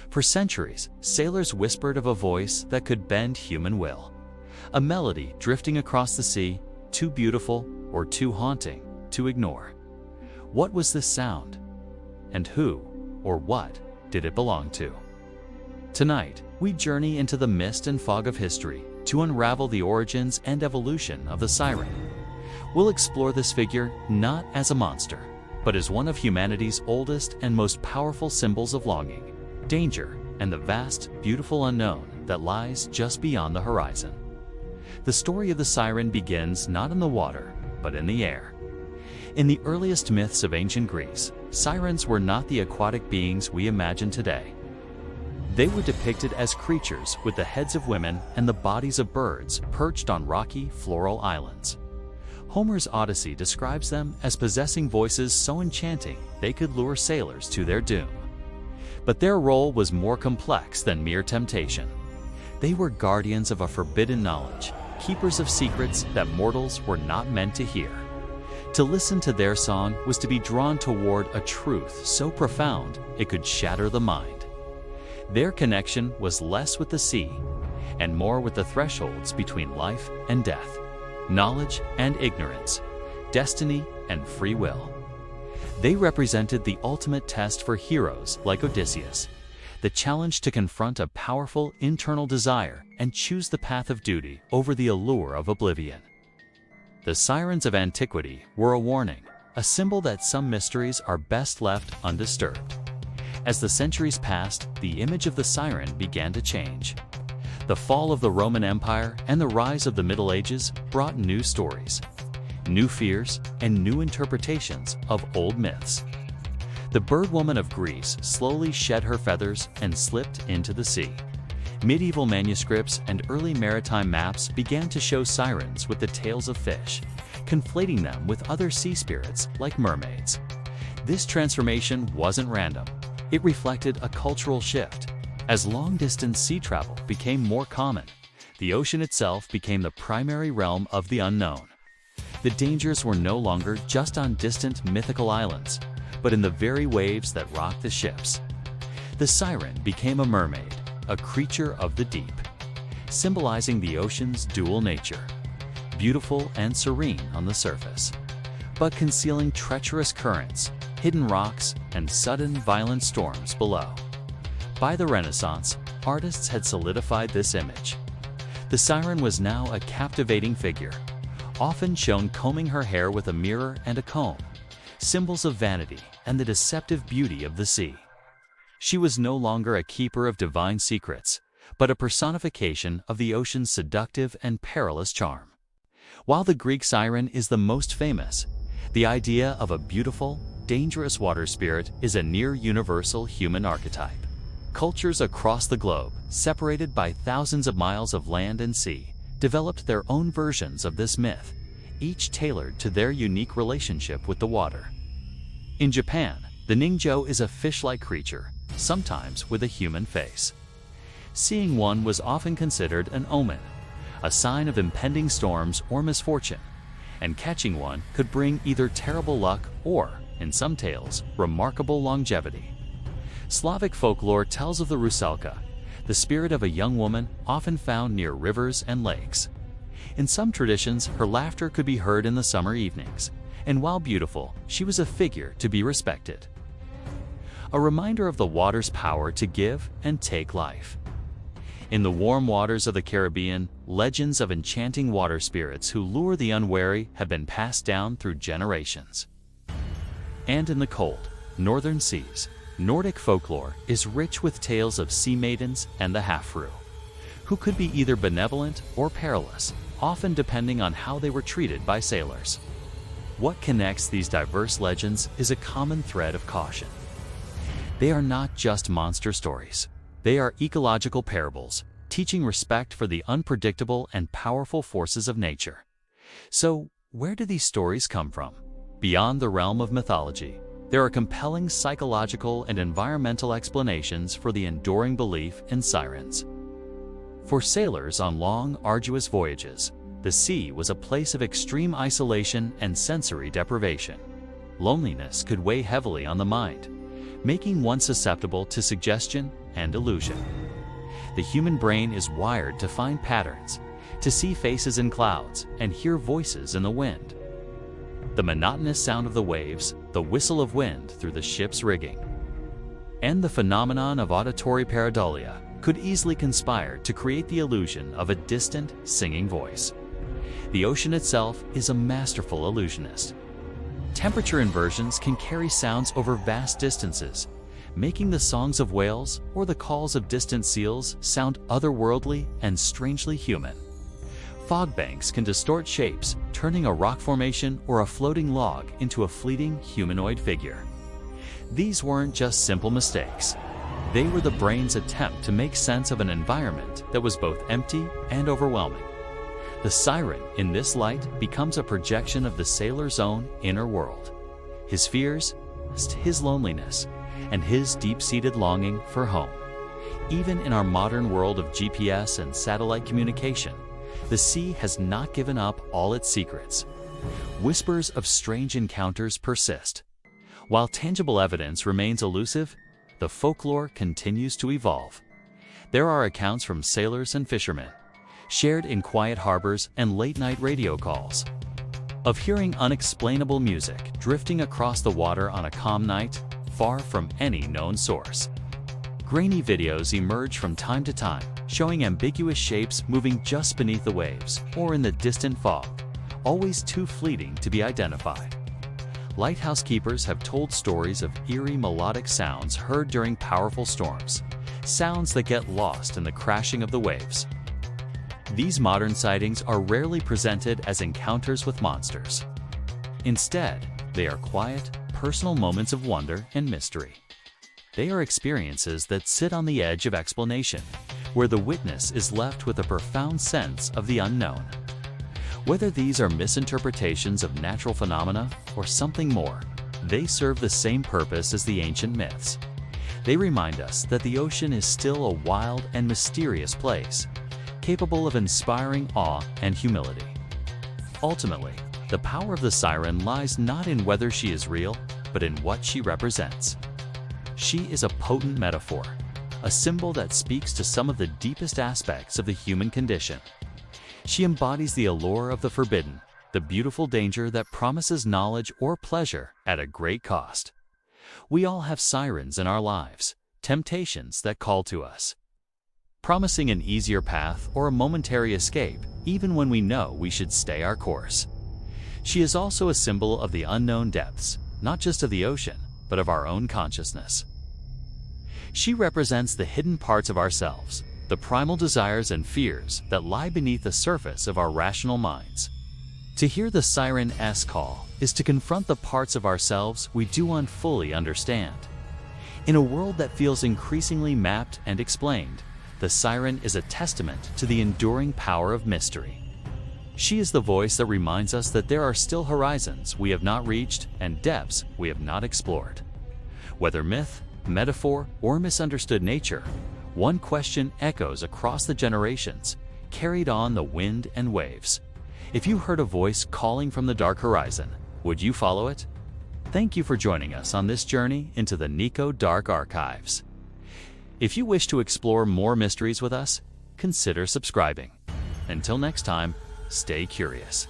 For centuries, sailors whispered of a voice that could bend human will. A melody drifting across the sea, too beautiful or too haunting to ignore. What was this sound? And who, or what, did it belong to? Tonight, we journey into the mist and fog of history to unravel the origins and evolution of the siren. We'll explore this figure not as a monster, but as one of humanity's oldest and most powerful symbols of longing, danger, and the vast, beautiful unknown that lies just beyond the horizon. The story of the siren begins not in the water, but in the air. In the earliest myths of ancient Greece, sirens were not the aquatic beings we imagine today. They were depicted as creatures with the heads of women and the bodies of birds perched on rocky, floral islands. Homer's Odyssey describes them as possessing voices so enchanting they could lure sailors to their doom. But their role was more complex than mere temptation. They were guardians of a forbidden knowledge, keepers of secrets that mortals were not meant to hear. To listen to their song was to be drawn toward a truth so profound it could shatter the mind. Their connection was less with the sea and more with the thresholds between life and death, knowledge and ignorance, destiny and free will. They represented the ultimate test for heroes like Odysseus, the challenge to confront a powerful internal desire and choose the path of duty over the allure of oblivion. The sirens of antiquity were a warning, a symbol that some mysteries are best left undisturbed. As the centuries passed, the image of the siren began to change. The fall of the Roman Empire and the rise of the Middle Ages brought new stories, new fears, and new interpretations of old myths. The bird woman of Greece slowly shed her feathers and slipped into the sea. Medieval manuscripts and early maritime maps began to show sirens with the tails of fish, conflating them with other sea spirits like mermaids. This transformation wasn't random. It reflected a cultural shift. As long-distance sea travel became more common, the ocean itself became the primary realm of the unknown. The dangers were no longer just on distant mythical islands, but in the very waves that rocked the ships. The siren became a mermaid, a creature of the deep, symbolizing the ocean's dual nature, beautiful and serene on the surface, but concealing treacherous currents, hidden rocks, and sudden violent storms below. By the Renaissance, artists had solidified this image. The siren was now a captivating figure, often shown combing her hair with a mirror and a comb, symbols of vanity and the deceptive beauty of the sea. She was no longer a keeper of divine secrets, but a personification of the ocean's seductive and perilous charm. While the Greek siren is the most famous, the idea of a beautiful, dangerous water spirit is a near-universal human archetype. Cultures across the globe, separated by thousands of miles of land and sea, developed their own versions of this myth, each tailored to their unique relationship with the water. In Japan, the ninjo is a fish-like creature, sometimes with a human face. Seeing one was often considered an omen, a sign of impending storms or misfortune, and catching one could bring either terrible luck or, in some tales, remarkable longevity. Slavic folklore tells of the rusalka, the spirit of a young woman often found near rivers and lakes. In some traditions, her laughter could be heard in the summer evenings, and while beautiful, she was a figure to be respected. A reminder of the water's power to give and take life. In the warm waters of the Caribbean, legends of enchanting water spirits who lure the unwary have been passed down through generations. And in the cold, northern seas, Nordic folklore is rich with tales of sea maidens and the half-brew, who could be either benevolent or perilous, often depending on how they were treated by sailors. What connects these diverse legends is a common thread of caution. They are not just monster stories. They are ecological parables, teaching respect for the unpredictable and powerful forces of nature. So, where do these stories come from? Beyond the realm of mythology, there are compelling psychological and environmental explanations for the enduring belief in sirens. For sailors on long, arduous voyages, the sea was a place of extreme isolation and sensory deprivation. Loneliness could weigh heavily on the mind, making one susceptible to suggestion and illusion. The human brain is wired to find patterns, to see faces in clouds and hear voices in the wind. The monotonous sound of the waves, the whistle of wind through the ship's rigging, and the phenomenon of auditory pareidolia could easily conspire to create the illusion of a distant, singing voice. The ocean itself is a masterful illusionist. Temperature inversions can carry sounds over vast distances, making the songs of whales or the calls of distant seals sound otherworldly and strangely human. Fog banks can distort shapes, turning a rock formation or a floating log into a fleeting humanoid figure. These weren't just simple mistakes. They were the brain's attempt to make sense of an environment that was both empty and overwhelming. The siren, in this light, becomes a projection of the sailor's own inner world. His fears, his loneliness, and his deep-seated longing for home. Even in our modern world of GPS and satellite communication, the sea has not given up all its secrets. Whispers of strange encounters persist. While tangible evidence remains elusive, the folklore continues to evolve. There are accounts from sailors and fishermen, shared in quiet harbors and late-night radio calls, of hearing unexplainable music drifting across the water on a calm night, far from any known source. Grainy videos emerge from time to time, showing ambiguous shapes moving just beneath the waves or in the distant fog, always too fleeting to be identified. Lighthouse keepers have told stories of eerie melodic sounds heard during powerful storms, sounds that get lost in the crashing of the waves. These modern sightings are rarely presented as encounters with monsters. Instead, they are quiet, personal moments of wonder and mystery. They are experiences that sit on the edge of explanation, where the witness is left with a profound sense of the unknown. Whether these are misinterpretations of natural phenomena or something more, they serve the same purpose as the ancient myths. They remind us that the ocean is still a wild and mysterious place, capable of inspiring awe and humility. Ultimately, the power of the siren lies not in whether she is real, but in what she represents. She is a potent metaphor, a symbol that speaks to some of the deepest aspects of the human condition. She embodies the allure of the forbidden, the beautiful danger that promises knowledge or pleasure at a great cost. We all have sirens in our lives, temptations that call to us, promising an easier path or a momentary escape, even when we know we should stay our course. She is also a symbol of the unknown depths, not just of the ocean, but of our own consciousness. She represents the hidden parts of ourselves, the primal desires and fears that lie beneath the surface of our rational minds. To hear the siren's call is to confront the parts of ourselves we do not fully understand. In a world that feels increasingly mapped and explained, the siren is a testament to the enduring power of mystery. She is the voice that reminds us that there are still horizons we have not reached and depths we have not explored. Whether myth, metaphor, or misunderstood nature, one question echoes across the generations, carried on the wind and waves. If you heard a voice calling from the dark horizon, would you follow it? Thank you for joining us on this journey into the Nico Dark Archives. If you wish to explore more mysteries with us, consider subscribing. Until next time, stay curious.